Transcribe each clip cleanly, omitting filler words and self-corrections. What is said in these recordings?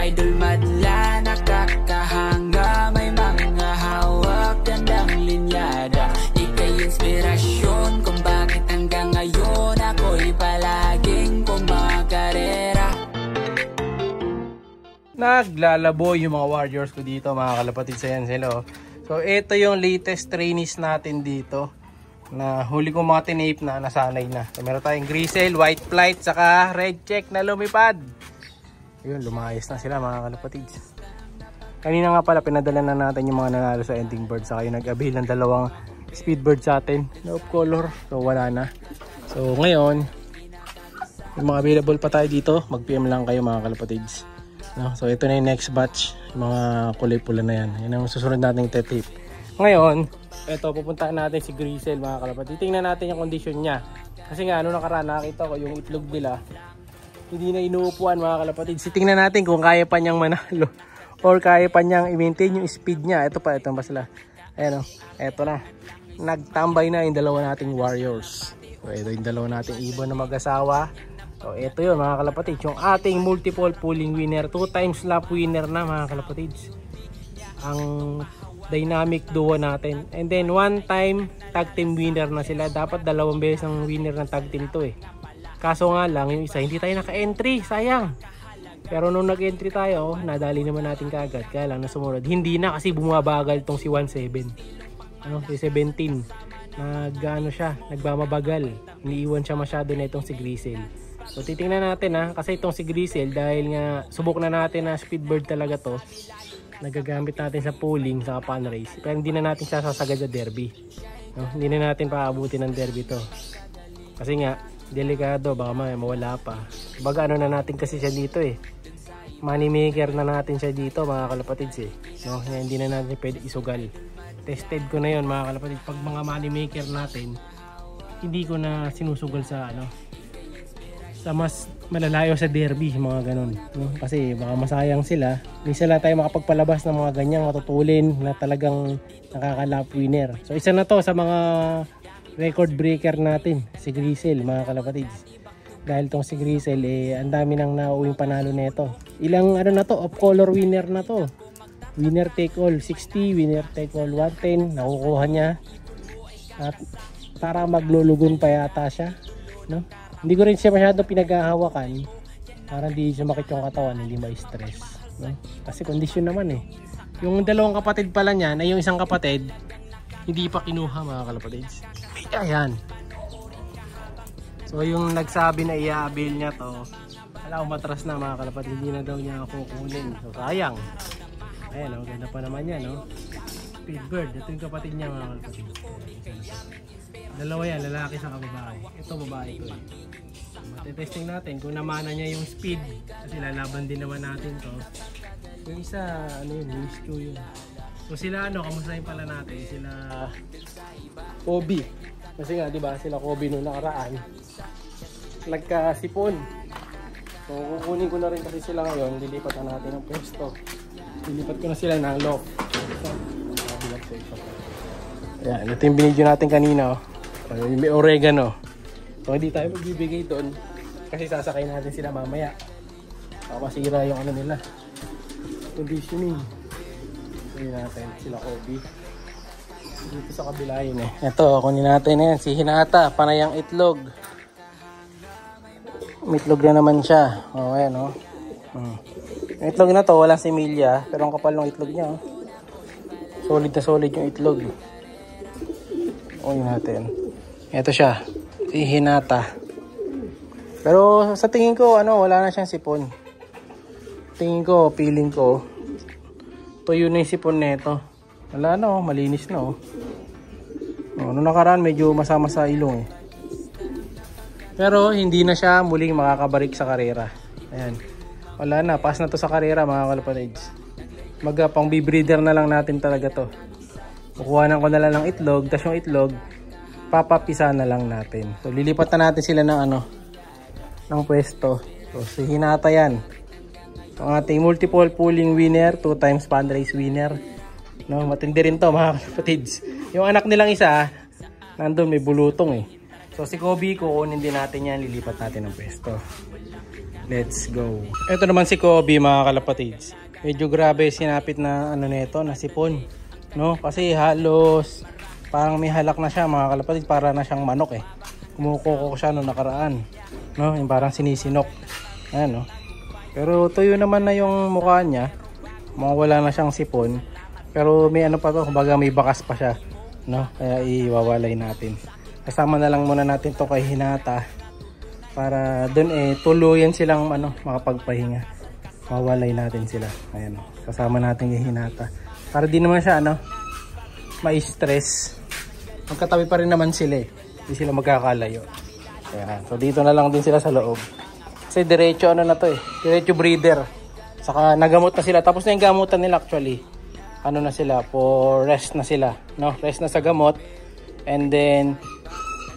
idol madla, nakakahanga, may mga hawak, gandang linyada. Ika'y inspirasyon kung bakit hanggang ngayon ako'y palaging kumakarera. Naglalabo yung mga warriors ko dito, mga kalapatid sa yan sila. So ito yung latest trainees natin dito na huli ko mga tinape na nasanay na. So, meron tayong grisel, white flight, saka red check na lumipad. Yun, lumayas na sila mga kalapatids. Kanina nga pala pinadala na natin yung mga nanalo sa ending bird, saka yung nag-avail ng dalawang speed bird sa atin na off color. So wala na. So ngayon yung mga available pa tayo dito, mag PM lang kayo mga kalapatids, no? So ito na yung next batch, yung mga kulay pula na yan. Yan ang susunod nating tape. Ngayon ito, pupuntaan natin si grisel mga kalapatid. Tingnan natin yung condition niya. Kasi nga, nakaraan nakita ko yung itlog nila hindi na inuupuan mga kalapatid. Tingnan natin kung kaya pa niyang manalo or kaya pa niyang i-maintain yung speed niya. Ito pa, ito ba sila? Ayan o, ito na. Nagtambay na yung dalawa nating warriors. So, ito yung dalawa nating ibon na mag-asawa. So, ito yun mga kalapatid. Yung ating multiple pulling winner. 2 times lap winner na mga kalapatid. Ang dynamic duo natin. And then 1 time tag team winner na sila. Dapat 2 beses ang winner ng tag team to eh. Kaso nga lang yung isa hindi tayo naka-entry, sayang. Pero nung nag-entry tayo, nadali naman natin kaagad. Kaya lang nasumunod. Hindi na kasi bumabagal tong si 17. Ano, si 17. Nag-ano siya, nagmamabagal. Iniiwan siya masyado na itong si grisel. So titingnan natin ha, kasi itong si grisel dahil nga subok na natin na speedbird talaga to. Nagagamit natin sa pulling sa pan race, pero hindi na natin siya sasagad sa derby, no? Hindi na natin paabutin ng derby to kasi nga delikado, baka mawala pa. Baga ano na natin kasi siya dito eh, money maker na natin siya dito mga kalapatids eh, no? Hindi na natin pwede isugal. Tested ko na yon mga kalapatids. Pag mga money maker natin hindi ko na sinusugal sa ano, sa mas malalayo sa derby, mga ganun, no? Kasi baka masayang sila. Minsan lang tayo makapagpalabas ng mga ganyang matutulin na talagang nakakalap winner. So isa na to sa mga record breaker natin, si grisel mga kalapatids. Dahil tong si grisel eh, ang dami nang nauuwing panalo nito. Ilang ano na to, off color winner na to. Winner take all 60, winner take all 110 nakukuha niya. At para maglulugon pa yata siya, no? Hindi ko rin siya masyado pinaghahawakan para hindi sumakit yung katawan, hindi ma-stress, no? Kasi kondisyon naman eh. Yung dalawang kapatid pala niya, na yung isang kapatid hindi pa kinuha mga kalapatids. Ayan. So yung nagsabi na i-avail niya to, wala akong matras na mga kalapatid, hindi na daw niya ako kukunin. So sayang. Ayan o, ganda pa naman yan, no? Speedbird, ito yung kapatid niya mga kalapatid. Dalawa yan, lalaki sa babae. Ito babae ko eh. Matitesting natin kung namana niya yung speed, kasi lalaban din naman natin to. Yung isa, ano yun, rescue yun. So sila ano, kamustahin pala natin, sila Kobe. Kasi nga, di ba, sila Kobe nung nakaraan nagkasipon. So kukunin ko na rin kasi sila ngayon, lilipat na natin ng pwesto. Lilipat ko na sila ng loft. Ayan, ito yung binidyo natin kanina, oh. May oregano. So hindi tayo magbibigay doon kasi sasakay natin sila mamaya. Baka masira yung ano nila, conditioning. So yun natin, sila Kobe. Dito sa kabila yun eh. Ito, kunin natin yan, si Hinata, panayang itlog. Itlog na naman siya. O, ayan o. Yung itlog na to, walang similya, pero ang kapal ng itlog niya, oh. Solid na solid yung itlog. Kunin natin. Ito siya, si Hinata. Pero sa tingin ko, ano, wala na siyang sipon. Tingin ko, feeling ko, tuyo na yung sipon nito. Wala na, oh, malinis na, oh. Nung nakaraan, medyo masama sa ilong, eh. Pero hindi na siya muling makakabalik sa karera. Ayan. Wala na, pass na to sa karera, mga kalapatids. Pang bibreeder na lang natin talaga to. Kukuhanan ko na lang ng itlog, tapos yung itlog papapisa na lang natin. So lilipat na natin sila ng ano, ng pwesto. So si Hinata yan, ang ating multiple pulling winner, 2 times pan race winner, no? Matindi rin to mga kapatids. Yung anak nilang isa nandun, may bulutong eh. So si Kobe, kukunin din natin yan, lilipat natin ng pwesto. Let's go. Ito naman si Kobe mga kalapatids. Medyo grabe sinapit na ano nito, na sipon. No? Kasi halos parang may halak na siya mga kalapatids, para na siyang manok eh. Kumukuko siya nung nakaraan. No? Yung parang sinisinok. Ayan, no? Pero tuyo naman na yung mukha niya. Wala na siyang sipon. Pero may ano pa to, kumbaga may bakas pa siya. No? Kaya iwawalay natin. Kasama na lang muna natin to kay Hinata. Para doon tuluyan silang makapagpahinga. Mawalay natin sila. Ayan, kasama natin yung Hinata. Para di naman siya ma-stress. Magkatabi pa rin naman sila eh. Hindi sila magkakalayo. Ayan. So dito na lang din sila sa loob. Kasi diretso na to eh. Diretso breeder. Saka nagamot na sila. Tapos na yung gamutan nila actually. Ano na sila? For rest na sila. No? Rest na sa gamot. And then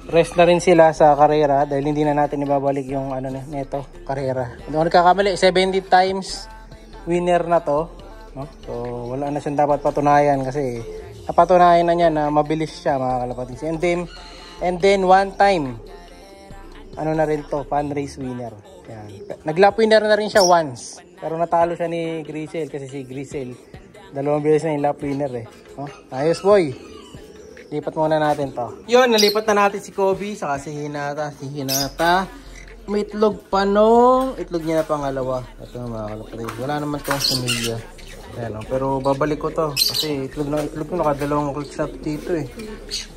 rest na rin sila sa karera dahil hindi na natin ibabalik yung neto, karera. Hindi ako nagkakamali, 70 times winner na to, no? So wala na siyang dapat patunayan kasi napatunayan na niya na mabilis siya mga kalapatids. And then one time na rin to, fan race winner. Yan. Nag-lap winner na rin siya once. Pero natalo siya ni Grisel kasi si Grisel 2 beses na yung lap winner eh. No? Ayos boy. Lipat muna natin to. Yun, nalipat na natin si Kobe saka si Hinata. Si Hinata, may itlog pa nung itlog niya na pangalawa. Ito mga kalapatids. Wala naman tong pamilya. Ayan, pero babalik ko to. Kasi itlog ko nakadalawang click shot dito eh.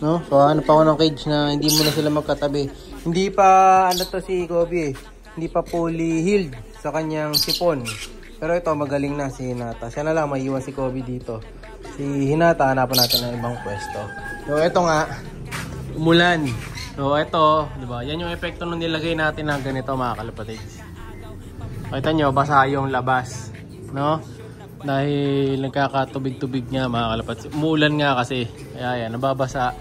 No? So ano pa ako ng cage na hindi mo na sila magkatabi. Hindi pa to si Kobe eh. Hindi pa fully healed sa kanyang sipon. Pero ito magaling na si Hinata. Siya na lang maiiwan si Kobe dito. Si Hinata, hanapan natin ng ibang pwesto. So, ito nga, umulan. So, ito, di ba? Yan yung epekto nung nilagay natin ng ganito, mga kalapatids. Kita nyo, basa yung labas. No? Dahil nagkakatubig-tubig nga, mga kalapatids. Umuulan nga kasi. Kaya yan, nababasa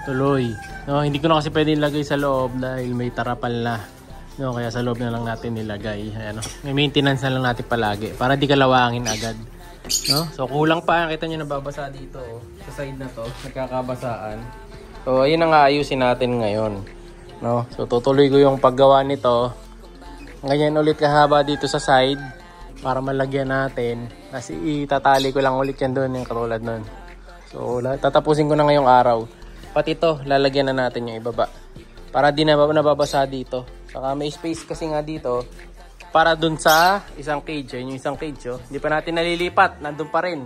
tuloy. No? Hindi ko na kasi pwede nilagay sa loob dahil may tarapal na. No? Kaya sa loob na lang natin nilagay. Ayan, no? May maintenance na lang natin palagi para di kalawangin agad. No? So kulang pa, kita nyo nababasa dito sa side na to, nagkakabasaan. So ayun ang aayusin natin ngayon, no? So tutuloy ko yung paggawa nito. Ganyan ulit kahaba dito sa side para malagyan natin. Kasi itatali ko lang ulit yan doon, yung katulad nun. So tatapusin ko na ngayong araw. Pati ito, lalagyan na natin yung ibaba para di na nababasa dito. Saka may space kasi nga dito para dun sa isang cage. Yung isang cage, hindi pa natin nalilipat, nandun pa rin.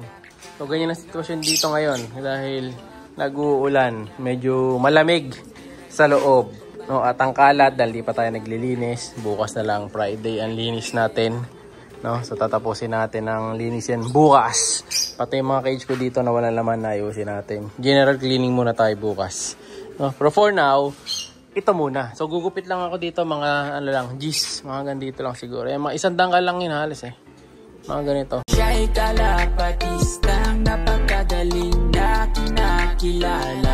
So ganyan ang sitwasyon dito ngayon dahil nag-uulan, medyo malamig sa loob, no? At ang kalat dahil di pa tayo naglilinis. Bukas na lang Friday ang linis natin, no? So tatapusin natin ang linis yan bukas. Pati yung mga cage ko dito na walang laman, na ayusin natin. General cleaning muna tayo bukas, no? Pero for now, ito muna. So gugupit lang ako dito mga G's, mga ganito lang siguro. Mga 100 ka lang yun halos eh. Mga ganito. Siya'y kalapatistang napakagaling na kinakilala.